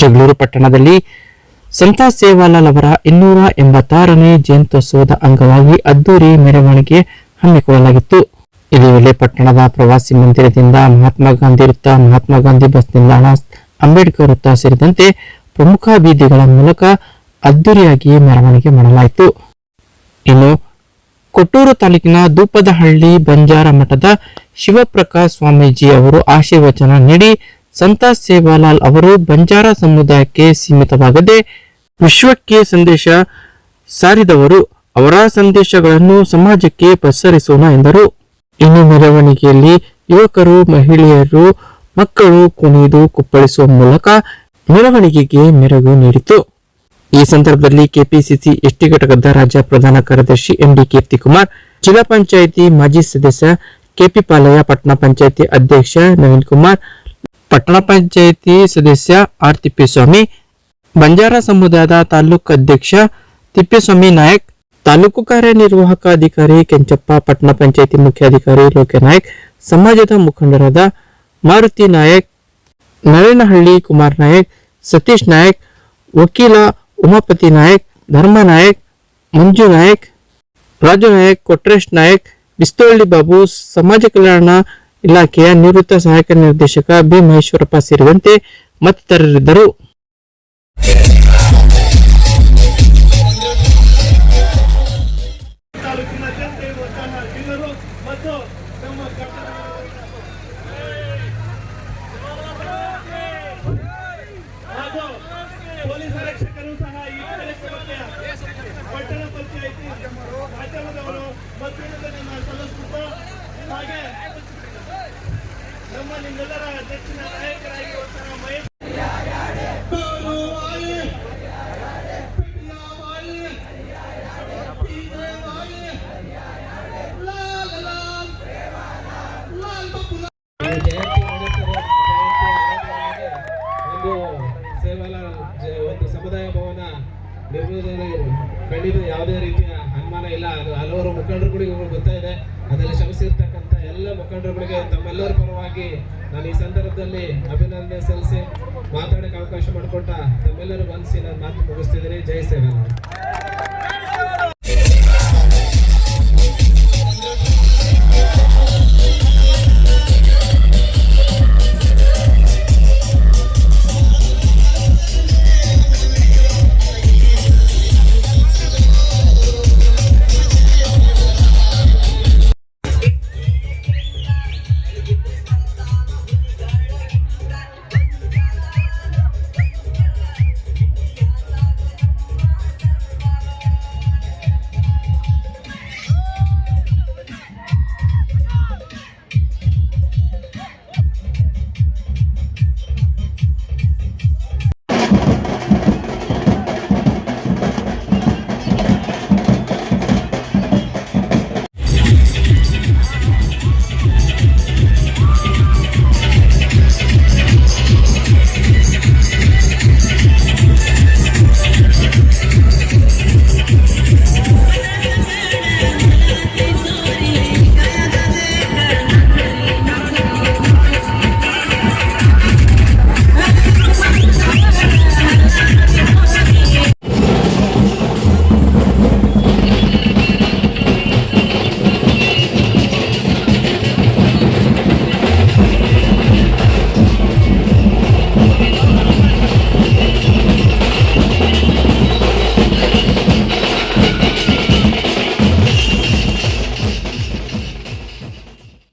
ಜಗಳೂರು ಪಟ್ಟಣದಲ್ಲಿ ಸಂತ ಸೇವಾಲಾಲ್ ಅವರ 286ನೇ ಜಯಂತ್ಯೋತ್ಸವದ ಅಂಗವಾಗಿ ಅದ್ದೂರಿ ಮೆರವಣಿಗೆ ಹಮ್ಮಿಕೊಳ್ಳಲಾಗಿತ್ತು. ಇದೇ ವೇಳೆ ಪಟ್ಟಣದ ಪ್ರವಾಸಿ ಮಂದಿರದಿಂದ ಮಹಾತ್ಮ ಗಾಂಧಿ ವೃತ್ತ, ಮಹಾತ್ಮ ಗಾಂಧಿ ಬಸ್ ನಿಲ್ದಾಣ, ಅಂಬೇಡ್ಕರ್ ವೃತ್ತ ಸೇರಿದಂತೆ ಪ್ರಮುಖ ಬೀದಿಗಳ ಮೂಲಕ ಅದ್ದೂರಿಯಾಗಿ ಮೆರವಣಿಗೆ ಮಾಡಲಾಯಿತು. ಇನ್ನು ಕೊಟ್ಟೂರು ತಾಲೂಕಿನ ದೂಪದಹಳ್ಳಿ ಬಂಜಾರ ಮಠದ ಶಿವಪ್ರಕಾಶ್ ಸ್ವಾಮೀಜಿ ಅವರು ಆಶೀರ್ವಚನ ನೀಡಿ ಸಂತ ಸೇವಾಲಾಲ್ ಅವರು ಬಂಜಾರ ಸಮುದಾಯಕ್ಕೆ ಸೀಮಿತವಾಗದೆ ವಿಶ್ವಕ್ಕೆ ಸಂದೇಶ ಸಾರಿದವರು, ಅವರ ಸಂದೇಶಗಳನ್ನು ಸಮಾಜಕ್ಕೆ ಪಸರಿಸೋಣ ಎಂದರು. ಇನ್ನು ಮೆರವಣಿಗೆಯಲ್ಲಿ ಯುವಕರು, ಮಹಿಳೆಯರು, ಮಕ್ಕಳು ಕುಣಿದು ಕುಪ್ಪಳಿಸುವ ಮೂಲಕ ಮೆರವಣಿಗೆಗೆ ಮೆರುಗು ನೀಡಿತು. ಈ ಸಂದರ್ಭದಲ್ಲಿ ಕೆಪಿಸಿಸಿ ಎಸ್ಟಿ ಘಟಕದ ರಾಜ್ಯ ಪ್ರಧಾನ ಕಾರ್ಯದರ್ಶಿ ಎಂಡಿ ಕೀರ್ತಿಕುಮಾರ್, ಜಿಲ್ಲಾ ಪಂಚಾಯಿತಿ ಮಾಜಿ ಸದಸ್ಯ ಕೆಪಿ ಪಾಲಯ್ಯ, ಪಟ್ಟಣ ಪಂಚಾಯಿತಿ ಅಧ್ಯಕ್ಷ ನವೀನ್ ಕುಮಾರ್, ಪಟ್ಟಣ ಪಂಚಾಯಿತಿ ಸದಸ್ಯ ಆರ್ ತಿಪ್ಪೇಸ್ವಾಮಿ, ಬಂಜಾರ ಸಮುದಾಯದ ತಾಲೂಕು ಅಧ್ಯಕ್ಷ ತಿಪ್ಪೇಸ್ವಾಮಿ ನಾಯಕ್, ತಾಲೂಕು ಕಾರ್ಯನಿರ್ವಾಹಕ ಅಧಿಕಾರಿ ಕೆಂಚಪ್ಪ, ಪಟ್ಟಣ ಪಂಚಾಯಿತಿ ಮುಖ್ಯಾಧಿಕಾರಿ ಲೋಕನಾಯಕ್, ಸಮಾಜದ ಮುಖಂಡರಾದ ಮಾರುತಿ ನಾಯಕ್, ನರೇನಹಳ್ಳಿ ಕುಮಾರ್ ನಾಯಕ್, ಸತೀಶ್ ನಾಯಕ್, ವಕೀಲ ಉಮಾಪತಿ ನಾಯಕ್, ಧರ್ಮ ನಾಯಕ್, ಮಂಜು ನಾಯಕ್, ರಾಜು ನಾಯಕ್, ಕೊಟ್ರೇಶ್ ನಾಯಕ್, ಬಿಸ್ತೋಳ್ಳಿ ಬಾಬು, ಸಮಾಜ ಕಲ್ಯಾಣ ಇಲಾಖೆಯ ನಿವೃತ್ತ ಸಹಾಯಕ ನಿರ್ದೇಶಕ ಬಿ ಮಹೇಶ್ವರಪ್ಪ ಸೇರಿದಂತೆ ಮತ್ತಿತರರಿದ್ದರು. ಪೊಲೀಸ್ ಆರಕ್ಷಕರು ಸಹ ಈ ಕಾರ್ಯಕ್ರಮಕ್ಕೆ ಪಟ್ಟಣ ಪಂಚಾಯಿತಿ ಮಾಧ್ಯಮದವರು ಮತ್ತು ಸಲ್ಲಿಸುತ್ತಾ ಹಾಗೆ ನಮ್ಮ ನಿಮ್ಮೆಲ್ಲರ ನೆಚ್ಚಿನ ನಾಯಕರಾಗಿ ಮಹೇಶ್ ಒಂದು ಸಮುದಾಯ ಭವನ ನಿರ್ಮಿಸುವುದರಲ್ಲಿ ಖಂಡಿತ ಯಾವುದೇ ರೀತಿಯ ಅನುಮಾನ ಇಲ್ಲ. ಅದು ಹಲವಾರು ಮುಖಂಡರುಗಳಿಗೆ ಗೊತ್ತಾ ಇದೆ. ಅದೆಲ್ಲ ಶ್ರಮಿಸಿರ್ತಕ್ಕಂಥ ಎಲ್ಲ ಮುಖಂಡರುಗಳಿಗೆ ತಮ್ಮೆಲ್ಲರ ಪರವಾಗಿ ನಾನು ಈ ಸಂದರ್ಭದಲ್ಲಿ ಅಭಿನಂದನೆ ಸಲ್ಲಿಸಿ ಮಾತಾಡಕ್ಕೆ ಅವಕಾಶ ಮಾಡಿಕೊಟ್ಟ ತಮ್ಮೆಲ್ಲರೂ ವಂದಿಸಿ ನಾನು ಮಾತು ಮುಗಿಸ್ತಿದ್ದೀನಿ. ಜೈ ಸೇವಾಲಾಲ್.